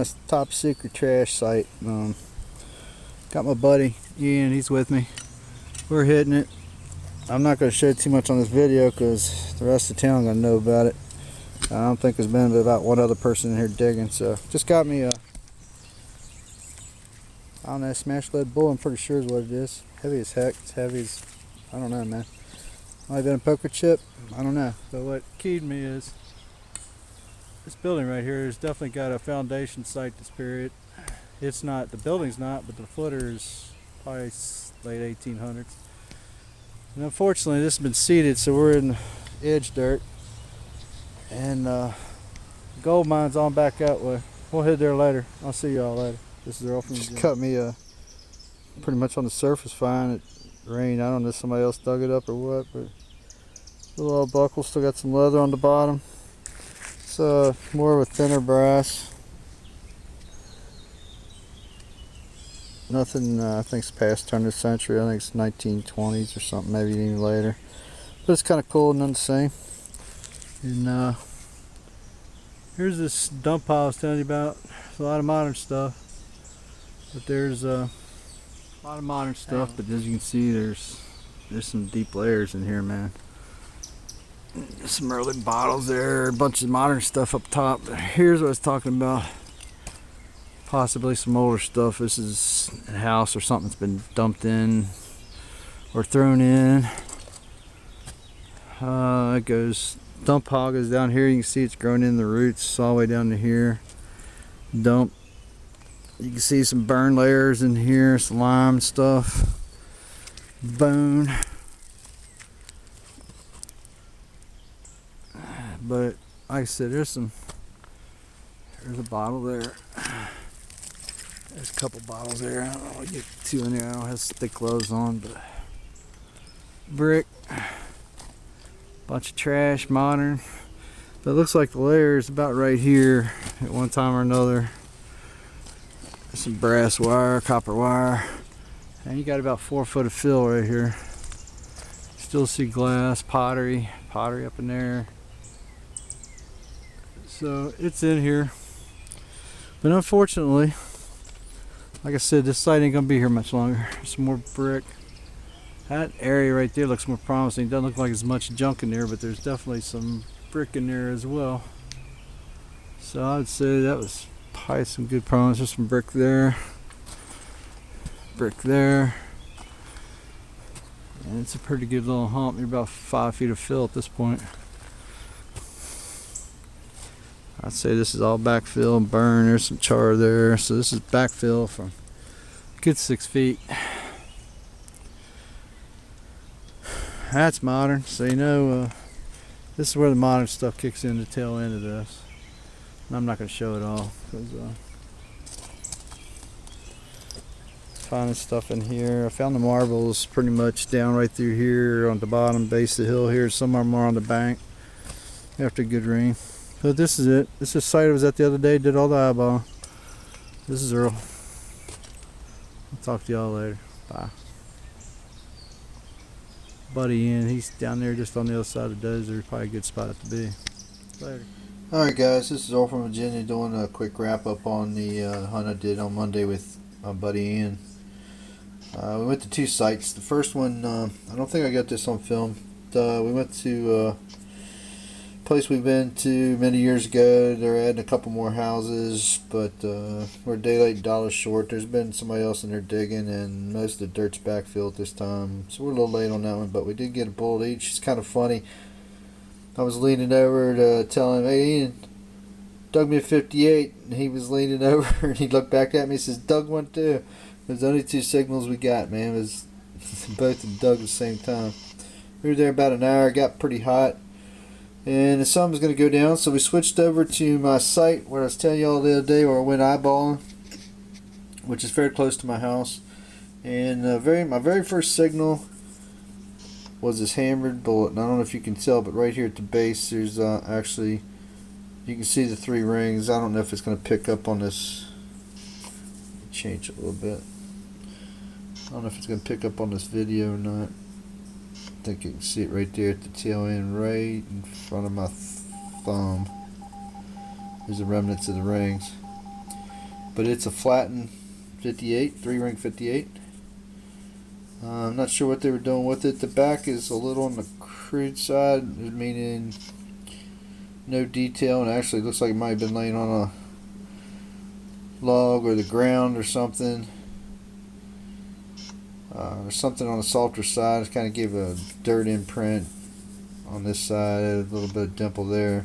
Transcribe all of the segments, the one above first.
a top secret trash site. Got my buddy Ian, he's with me. We're hitting it. I'm not going to show too much on this video because the rest of the town going to know about it. I don't think there's been about one other person in here digging. So just got me a, I don't know, smash lead bull. I'm pretty sure is what it is. Heavy as heck. It's heavy as, I don't know, man. Might have been a poker chip. I don't know. But what keyed me is this building right here has definitely got a foundation site this period. It's not, the building's not, but the footer is probably late 1800s. And unfortunately this has been seeded, so we're in edge dirt. And gold mine's on back that way. We'll head there later. I'll see y'all later. This is Earl from Just cut me pretty much on the surface fine. It rained. I don't know if somebody else dug it up or what, but the little buckle still got some leather on the bottom. It's more of a thinner brass. Nothing I think's past turn of the century. I think it's 1920s or something, maybe even later. But it's kind of cool, none the same. And here's this dump pile I was telling you about. There's a lot of modern stuff, but there's a lot of modern stuff. But as you can see, there's some deep layers in here, man. Some early bottles there, a bunch of modern stuff up top. Here's what I was talking about. Possibly some older stuff. This is a house or something that's been dumped in or thrown in. It goes, dump pile goes down here. You can see it's growing in the roots all the way down to here. Dump. You can see some burn layers in here, some lime stuff, bone. But like I said, there's a bottle there. There's a couple bottles there. I don't know, I'll get two in there. I don't have thick gloves on, but brick, bunch of trash, modern. But it looks like the layer is about right here at one time or another. There's some brass wire, copper wire, and you got about 4 foot of fill right here. Still see glass, pottery up in there. So it's in here, but unfortunately, like I said, this site ain't gonna be here much longer. Some more brick. That area right there looks more promising. Doesn't look like there's much junk in there, but there's definitely some brick in there as well. So I'd say that was probably some good promise. There's some brick there, and it's a pretty good little hump. You're about 5 feet of fill at this point. I'd say this is all backfill and burn. There's some char there. So this is backfill from a good 6 feet. That's modern. So you know, this is where the modern stuff kicks in, the tail end of this. And I'm not going to show it all because finding stuff in here. I found the marbles pretty much down right through here on the bottom base of the hill here. Some of them are on the bank after a good rain. But this is it. This is the site I was at the other day, did all the eyeball. This is Earl. I'll talk to y'all later. Bye. Buddy Ian, he's down there just on the other side of the desert. Probably a good spot to be. Later. Alright guys, this is Earl from Virginia doing a quick wrap up on the hunt I did on Monday with my buddy Ian. We went to 2 sites. The first one, I don't think I got this on film. We went to place we've been to many years ago. They're adding a couple more houses, but we're daylight dollars short. There's been somebody else in there digging, and most of the dirt's backfilled this time, so we're a little late on that one, but we did get a bullet each. It's kind of funny. I was leaning over to tell him, hey Ian, dug me a 58, and he was leaning over and he looked back at me and says, dug one too. There's only 2 signals we got, man. It was both of them dug at the same time. We were there about an hour. It got pretty hot, and the sun was going to go down, so we switched over to my site where I was telling y'all the other day where I went eyeballing, which is very close to my house. And my very first signal was this hammered bullet, and I don't know if you can tell, but right here at the base there's actually, you can see the 3 rings. I don't know if it's going to pick up on this. Change it a little bit. I don't know if it's going to pick up on this video or not. I think you can see it right there at the tail end, right in front of my thumb. There's the remnants of the rings. but it's a flattened 58, 3-ring 58. I'm not sure what they were doing with it. The back is a little on the crude side, meaning no detail, and actually looks like it might have been laying on a log or the ground or something. There's something on the softer side. It kind of gave a dirt imprint on this side, a little bit of dimple there.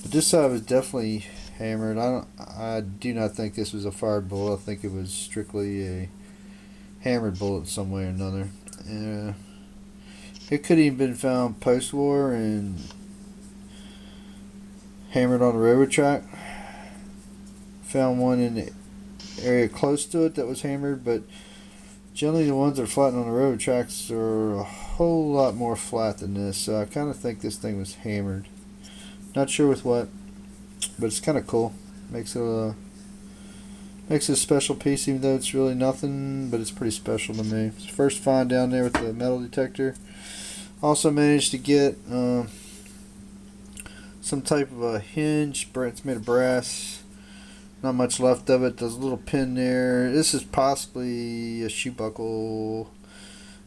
But this side was definitely hammered. I do not think this was a fired bullet. I think it was strictly a hammered bullet some way or another. It could even been found post-war and hammered on the railroad track. Found one in the area close to it that was hammered, but generally the ones that are flattened on the railroad tracks are a whole lot more flat than this, so I kind of think this thing was hammered. Not sure with what, but it's kind of cool. Makes it a special piece, even though it's really nothing, but it's pretty special to me. It's the first find down there with the metal detector. Also managed to get some type of a hinge. It's made of brass. Not much left of it. There's a little pin there. This is possibly a shoe buckle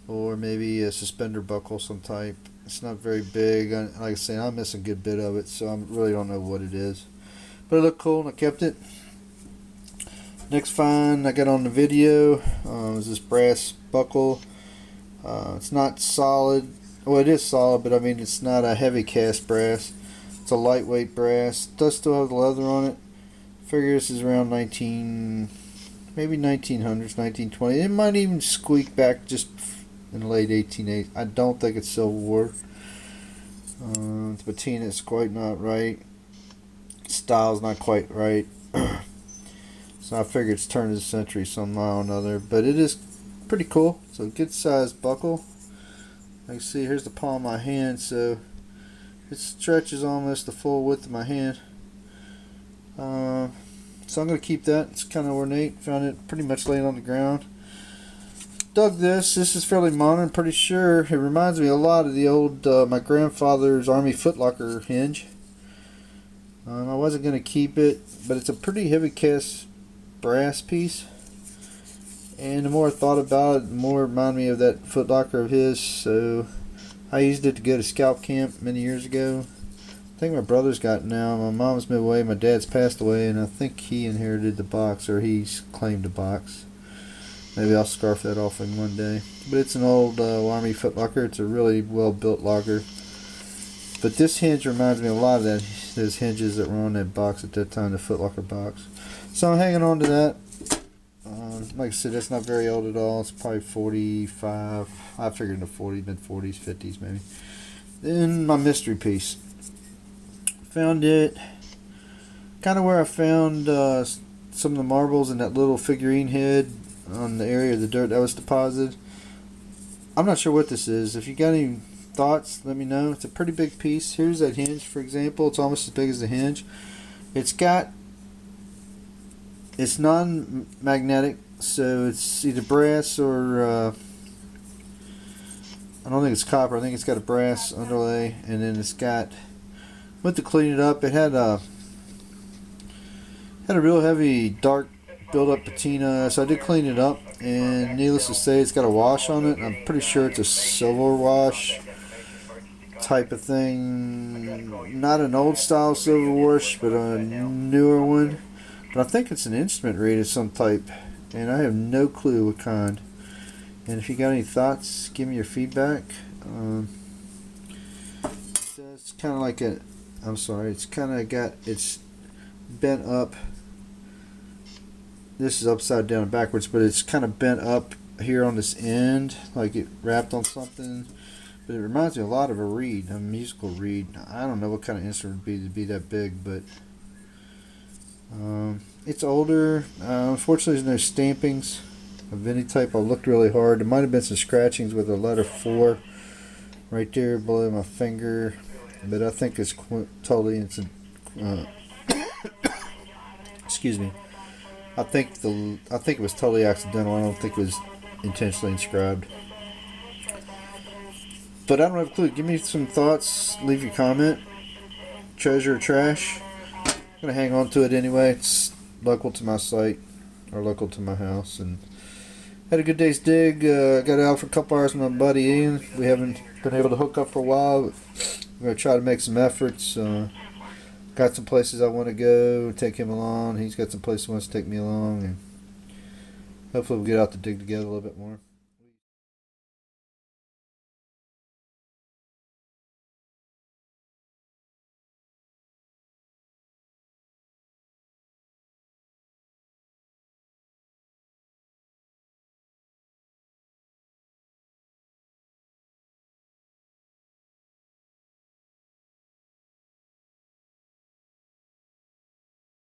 or maybe a suspender buckle some type. It's not very big. Like I say, I'm missing a good bit of it, so I really don't know what it is. But it looked cool and I kept it. Next find I got on the video was this brass buckle. It's not solid. Well, it is solid, but I mean it's not a heavy cast brass. It's a lightweight brass. It does still have the leather on it. Figure this is around maybe 1900s, 1920. It might even squeak back just in the late 1880s. I don't think it's Civil War. The patina is quite not right. Style's not quite right. So I figure it's turn of the century somehow or another. But it is pretty cool. So good sized buckle. Like you see, here's the palm of my hand. So it stretches almost the full width of my hand. So I'm going to keep that. It's kind of ornate. Found it pretty much laying on the ground. Dug this. This is fairly modern, pretty sure. It reminds me a lot of the old my grandfather's Army footlocker hinge. I wasn't going to keep it, but it's a pretty heavy cast brass piece. And the more I thought about it, the more it reminded me of that footlocker of his. So I used it to go to scout camp many years ago. I think my brother's got it now. My mom's moved away, my dad's passed away, and I think he inherited the box, or he's claimed the box. Maybe I'll scarf that off him one day. But it's an old Army footlocker. It's a really well built locker. But this hinge reminds me a lot of those hinges that were on that box at that time, the footlocker box. So I'm hanging on to that. Like I said, that's not very old at all. It's probably 45. I figured in the 40s, mid-40s, 50s maybe. Then my mystery piece. Found it kind of where I found some of the marbles and that little figurine head on the area of the dirt that was deposited. I'm not sure what this is. If you got any thoughts, let me know. It's a pretty big piece. Here's that hinge, for example. It's almost as big as the hinge. It's non-magnetic, so it's either brass or I don't think it's copper. I think it's got a brass underlay, and then it's got. Went to clean it up. It had a real heavy dark build-up patina, so I did clean it up. And needless to say, it's got a wash on it. I'm pretty sure it's a silver wash type of thing. Not an old-style silver wash, but a newer one. But I think it's an instrument reed of some type, and I have no clue what kind. And if you got any thoughts, give me your feedback. It's kind of like a. I'm sorry, it's bent up. This is upside down and backwards, but it's kind of bent up here on this end, like it wrapped on something. But it reminds me a lot of a reed, a musical reed. I don't know what kind of instrument it would be to be that big, but it's older. Unfortunately, there's no stampings of any type. I looked really hard. There might have been some scratchings with a letter 4 right there below my finger. But I think it's totally instant. Excuse me. I think it was totally accidental. I don't think it was intentionally inscribed. But I don't have a clue. Give me some thoughts. Leave your comment. Treasure or trash. I'm gonna hang on to it anyway. It's local to my site. are local to my house, and had a good day's dig. Got out for a couple hours with my buddy Ian. We haven't been able to hook up for a while, but we're going to try to make some efforts. Got some places I want to go, take him along. He's got some places he wants to take me along, and hopefully we'll get out to dig together a little bit more.